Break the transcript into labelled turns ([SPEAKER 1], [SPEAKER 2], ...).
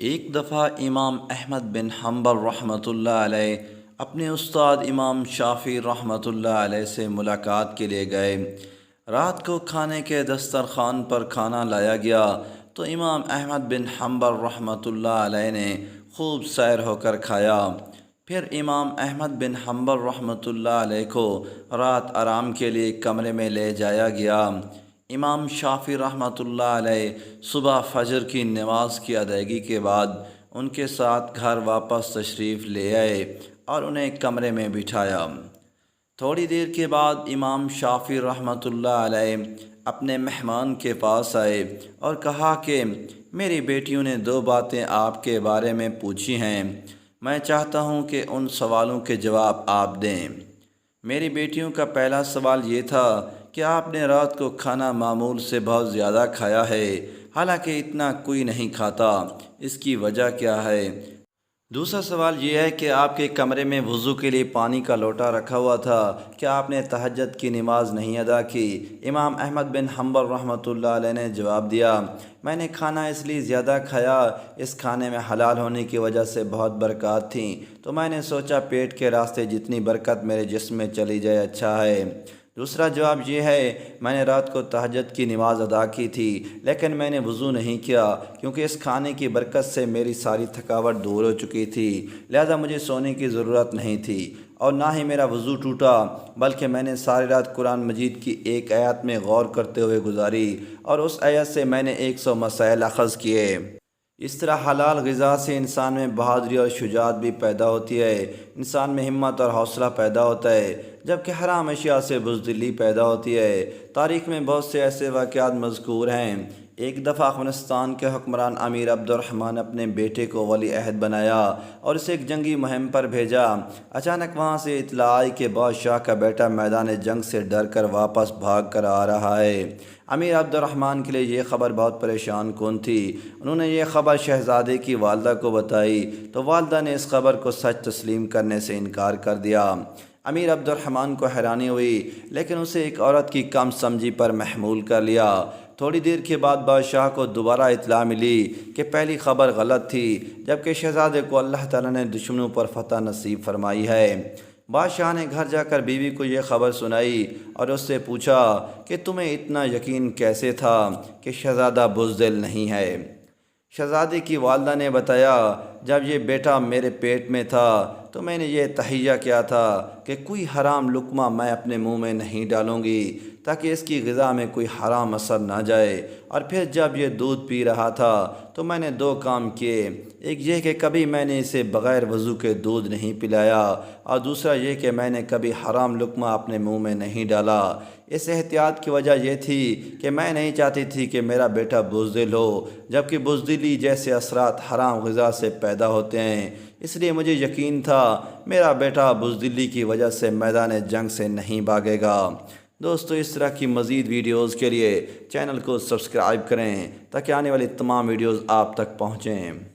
[SPEAKER 1] ایک دفعہ امام احمد بن حنبل رحمۃ اللہ علیہ اپنے استاد امام شافعی رحمۃ اللہ علیہ سے ملاقات کے لیے گئے۔ رات کو کھانے کے دسترخوان پر کھانا لایا گیا تو امام احمد بن حنبل رحمۃ اللہ علیہ نے خوب سیر ہو کر کھایا۔ پھر امام احمد بن حنبل رحمۃ اللہ علیہ کو رات آرام کے لیے کمرے میں لے جایا گیا۔ امام شافعی رحمۃ اللہ علیہ صبح فجر کی نماز کی ادائیگی کے بعد ان کے ساتھ گھر واپس تشریف لے آئے اور انہیں کمرے میں بٹھایا۔ تھوڑی دیر کے بعد امام شافعی رحمۃ اللہ علیہ اپنے مہمان کے پاس آئے اور کہا کہ میری بیٹیوں نے 2 باتیں آپ کے بارے میں پوچھی ہیں، میں چاہتا ہوں کہ ان سوالوں کے جواب آپ دیں۔ میری بیٹیوں کا پہلا سوال یہ تھا کہ آپ نے رات کو کھانا معمول سے بہت زیادہ کھایا ہے، حالانکہ اتنا کوئی نہیں کھاتا، اس کی وجہ کیا ہے؟ دوسرا سوال یہ ہے کہ آپ کے کمرے میں وضو کے لیے پانی کا لوٹا رکھا ہوا تھا، کیا آپ نے تہجد کی نماز نہیں ادا کی؟ امام احمد بن حنبل رحمۃ اللہ علیہ نے جواب دیا، میں نے کھانا اس لیے زیادہ کھایا، اس کھانے میں حلال ہونے کی وجہ سے بہت برکات تھیں، تو میں نے سوچا پیٹ کے راستے جتنی برکت میرے جسم میں چلی جائے اچھا ہے۔ دوسرا جواب یہ ہے، میں نے رات کو تہجد کی نماز ادا کی تھی لیکن میں نے وضو نہیں کیا کیونکہ اس کھانے کی برکت سے میری ساری تھکاوٹ دور ہو چکی تھی، لہذا مجھے سونے کی ضرورت نہیں تھی اور نہ ہی میرا وضو ٹوٹا، بلکہ میں نے ساری رات قرآن مجید کی ایک آیت میں غور کرتے ہوئے گزاری اور اس آیت سے میں نے 100 مسائل اخذ کیے۔ اس طرح حلال غذا سے انسان میں بہادری اور شجاعت بھی پیدا ہوتی ہے، انسان میں ہمت اور حوصلہ پیدا ہوتا ہے، جبکہ حرام اشیاء سے بزدلی پیدا ہوتی ہے۔ تاریخ میں بہت سے ایسے واقعات مذکور ہیں۔ ایک دفعہ افغانستان کے حکمران امیر عبد الرحمن اپنے بیٹے کو ولی عہد بنایا اور اسے ایک جنگی مہم پر بھیجا۔ اچانک وہاں سے اطلاع آئی کہ بادشاہ کا بیٹا میدان جنگ سے ڈر کر واپس بھاگ کر آ رہا ہے۔ امیر عبد الرحمن کے لیے یہ خبر بہت پریشان کن تھی۔ انہوں نے یہ خبر شہزادے کی والدہ کو بتائی تو والدہ نے اس خبر کو سچ تسلیم کرنے سے انکار کر دیا۔ امیر عبد الرحمن کو حیرانی ہوئی لیکن اسے ایک عورت کی کم سمجھی پر محمول کر لیا۔ تھوڑی دیر کے بعد بادشاہ کو دوبارہ اطلاع ملی کہ پہلی خبر غلط تھی، جبکہ شہزادے کو اللہ تعالیٰ نے دشمنوں پر فتح نصیب فرمائی ہے۔ بادشاہ نے گھر جا کر بیوی کو یہ خبر سنائی اور اس سے پوچھا کہ تمہیں اتنا یقین کیسے تھا کہ شہزادہ بزدل نہیں ہے؟ شہزادے کی والدہ نے بتایا، جب یہ بیٹا میرے پیٹ میں تھا تو میں نے یہ تہیہ کیا تھا کہ کوئی حرام لقمہ میں اپنے منہ میں نہیں ڈالوں گی تاکہ اس کی غذا میں کوئی حرام اثر نہ جائے، اور پھر جب یہ دودھ پی رہا تھا تو میں نے 2 کام کیے، ایک یہ کہ کبھی میں نے اسے بغیر وضو کے دودھ نہیں پلایا اور دوسرا یہ کہ میں نے کبھی حرام لقمہ اپنے منہ میں نہیں ڈالا۔ اس احتیاط کی وجہ یہ تھی کہ میں نہیں چاہتی تھی کہ میرا بیٹا بزدل ہو، جبکہ بزدلی جیسے اثرات حرام غذا سے پیدا ہوتے ہیں، اس لیے مجھے یقین تھا میرا بیٹا بزدلی کی وجہ سے میدان جنگ سے نہیں بھاگے گا۔ دوستو، اس طرح کی مزید ویڈیوز کے لیے چینل کو سبسکرائب کریں تاکہ آنے والی تمام ویڈیوز آپ تک پہنچیں۔